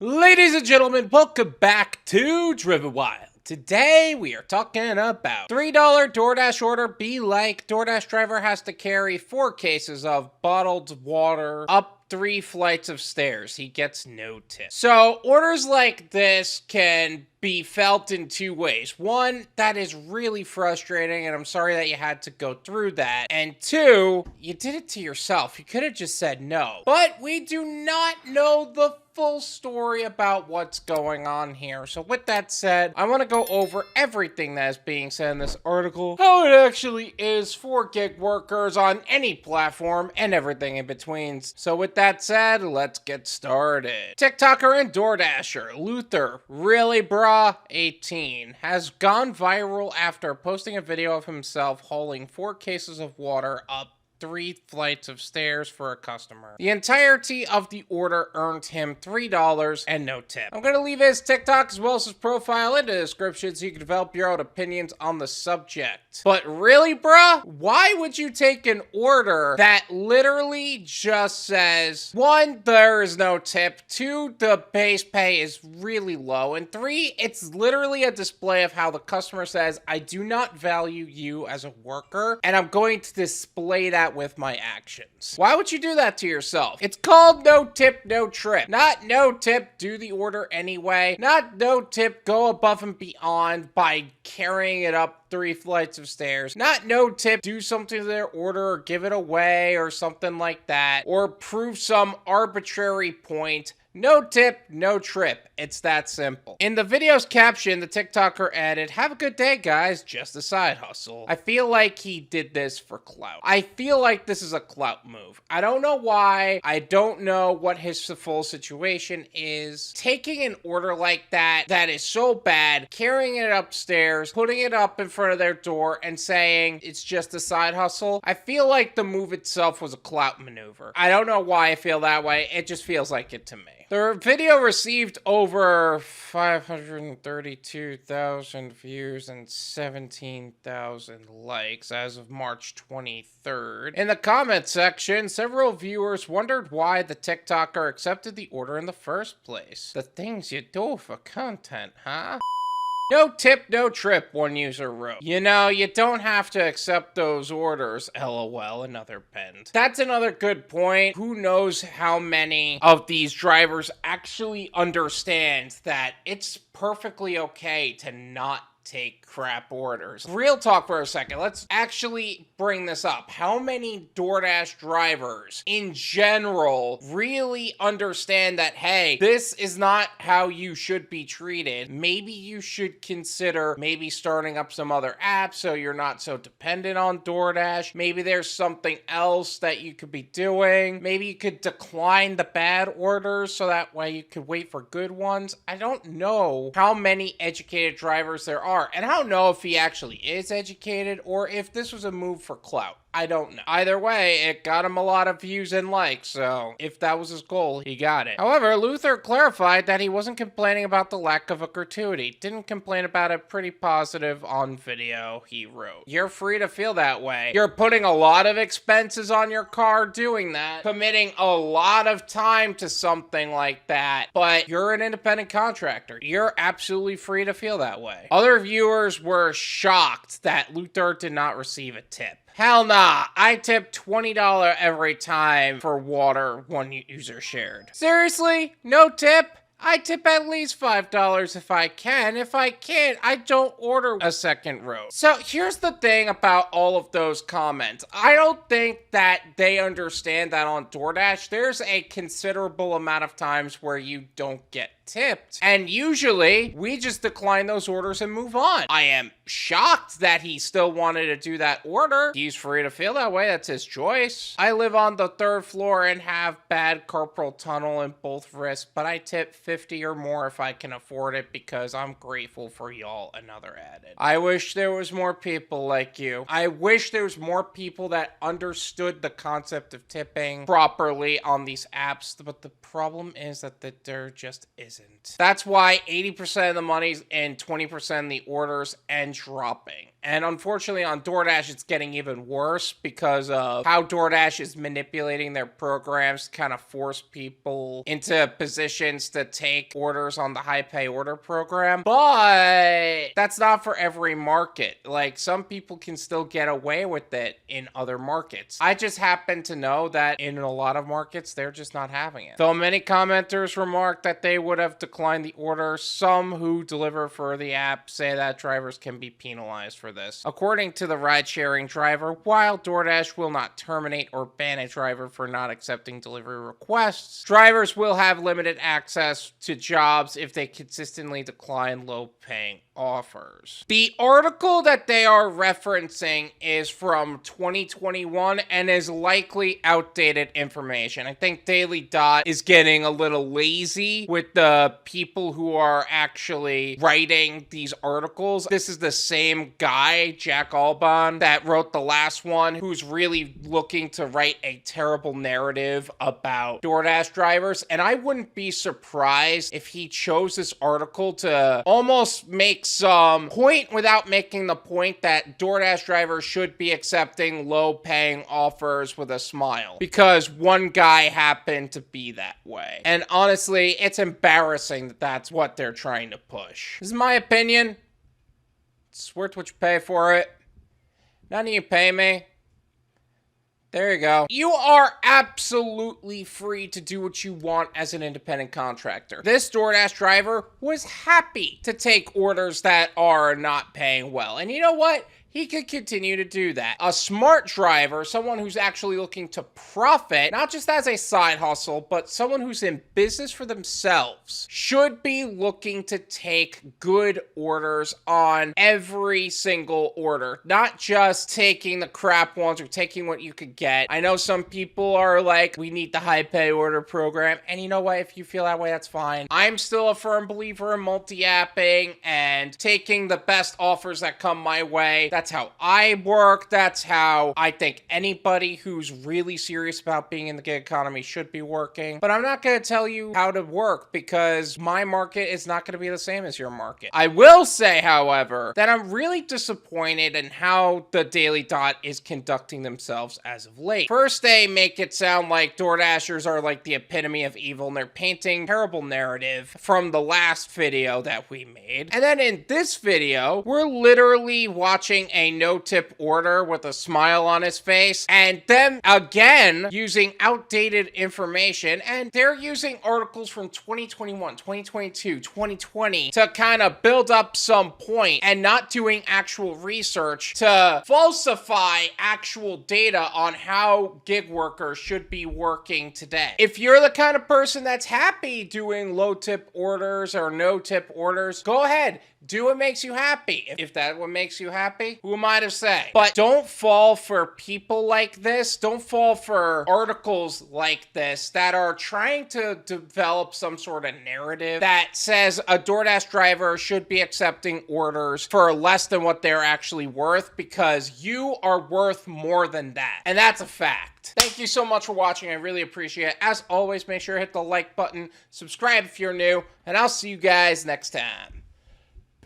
Ladies and gentlemen, welcome back to Driven Wild. Today we are talking about $3 DoorDash order be like DoorDash driver has to carry 4 cases of bottled water up 3 flights of stairs. He gets no tip. So orders like this can be felt in 2 ways. One, that is really frustrating and I'm sorry that you had to go through that. And 2, you did it to yourself. You could have just said no. But we do not know the full story about what's going on here. So with that said, I want to go over everything that is being said in this article, how it actually is for gig workers on any platform and everything in between. So with that said, let's get started. TikToker and DoorDasher Luther, really brah, 18, has gone viral after posting a video of himself hauling 4 cases of water up 3 flights of stairs for a customer. The entirety of the order earned him $3 and no tip. I'm gonna leave his TikTok as well as his profile in the description so you can develop your own opinions on the subject. But really, bruh, why would you take an order that literally just says, 1, there is no tip, 2, the base pay is really low, and 3, it's literally a display of how the customer says, I do not value you as a worker, and I'm going to display that with my actions. Why would you do that to yourself? It's called no tip, no trip. Not no tip, do the order anyway. Not no tip, go above and beyond by carrying it up 3 flights of stairs. Not no tip, do something to their order or give it away or something like that. Or prove some arbitrary point. No tip, no trip. It's that simple. In the video's caption, the TikToker added, have a good day, guys. Just a side hustle. I feel like he did this for clout. I feel like this is a clout move. I don't know why. I don't know what his full situation is. Taking an order like that is so bad, carrying it upstairs, putting it up in front of their door and saying it's just a side hustle. I feel like the move itself was a clout maneuver. I don't know why I feel that way. It just feels like it to me. The video received over 532,000 views and 17,000 likes as of March 23rd. In the comment section, several viewers wondered why the TikToker accepted the order in the first place. The things you do for content, huh? No tip, no trip, one user wrote. You know, you don't have to accept those orders, lol, another penned. That's another good point. Who knows how many of these drivers actually understand that it's perfectly okay to not take crap orders. Real talk for a second. Let's actually bring this up. How many DoorDash drivers in general really understand that, hey, this is not how you should be treated. Maybe you should consider maybe starting up some other apps so you're not so dependent on DoorDash. Maybe there's something else that you could be doing. Maybe you could decline the bad orders so that way you could wait for good ones. I don't know how many educated drivers there are. And I don't know if he actually is educated or if this was a move for clout. I don't know. Either way, it got him a lot of views and likes, so if that was his goal, he got it. However, Luther clarified that he wasn't complaining about the lack of a gratuity. Didn't complain about it, pretty positive on video, he wrote. You're free to feel that way. You're putting a lot of expenses on your car doing that, committing a lot of time to something like that, but you're an independent contractor. You're absolutely free to feel that way. Other viewers were shocked that Luther did not receive a tip. Hell nah, I tip $20 every time for water one user shared. Seriously? No tip? I tip at least $5 if I can. If I can't, I don't order a second roast. So here's the thing about all of those comments. I don't think that they understand that on DoorDash, there's a considerable amount of times where you don't get tipped. And usually, we just decline those orders and move on. I am shocked that he still wanted to do that order. He's free to feel that way. That's his choice. I live on the 3rd floor and have bad carpal tunnel in both wrists, but I tip 50 or more if I can afford it because I'm grateful for y'all, another added. I wish there was more people like you. I wish there was more people that understood the concept of tipping properly on these apps, but the problem is that there just isn't. That's why 80% of the money's in 20% of the orders and dropping. And unfortunately on DoorDash, it's getting even worse because of how DoorDash is manipulating their programs to kind of force people into positions to take orders on the high pay order program. But that's not for every market. Like, some people can still get away with it in other markets. I just happen to know that in a lot of markets, they're just not having it. Though many commenters remarked that they would have declined the order, some who deliver for the app say that drivers can be penalized for this. According to the ride-sharing driver, while DoorDash will not terminate or ban a driver for not accepting delivery requests, drivers will have limited access to jobs if they consistently decline low-paying offers. The article that they are referencing is from 2021 and is likely outdated information. I think Daily Dot is getting a little lazy with the people who are actually writing these articles. This is the same guy, Jack Alban, that wrote the last one, who's really looking to write a terrible narrative about DoorDash drivers. And I wouldn't be surprised if he chose this article to almost make some point without making the point that DoorDash drivers should be accepting low-paying offers with a smile, because one guy happened to be that way. And honestly, it's embarrassing that that's what they're trying to push. This is my opinion. It's worth what you pay for it. None of you pay me. There you go. You are absolutely free to do what you want as an independent contractor. This DoorDash driver was happy to take orders that are not paying well. And you know what? He could continue to do that. A smart driver, someone who's actually looking to profit, not just as a side hustle, but someone who's in business for themselves, should be looking to take good orders on every single order, not just taking the crap ones or taking what you could get. I know some people are like, we need the high pay order program, and you know what? If you feel that way, that's fine. I'm still a firm believer in multi-apping and taking the best offers that come my way. That's how I work. That's how I think anybody who's really serious about being in the gig economy should be working. But I'm not going to tell you how to work, because my market is not going to be the same as your market. I will say, however, that I'm really disappointed in how the Daily Dot is conducting themselves as of late. First, they make it sound like DoorDashers are like the epitome of evil, and they're painting a terrible narrative from the last video that we made. And then in this video, we're literally watching a no-tip order with a smile on his face, and them again using outdated information, and they're using articles from 2021, 2022, 2020 to kind of build up some point, and not doing actual research to falsify actual data on how gig workers should be working today. If you're the kind of person that's happy doing low-tip orders or no-tip orders, go ahead. Do what makes you happy. If that's what makes you happy, who am I to say? But don't fall for people like this. Don't fall for articles like this that are trying to develop some sort of narrative that says a DoorDash driver should be accepting orders for less than what they're actually worth, because you are worth more than that. And that's a fact. Thank you so much for watching. I really appreciate it. As always, make sure to hit the like button, subscribe if you're new, and I'll see you guys next time.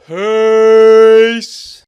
Peace.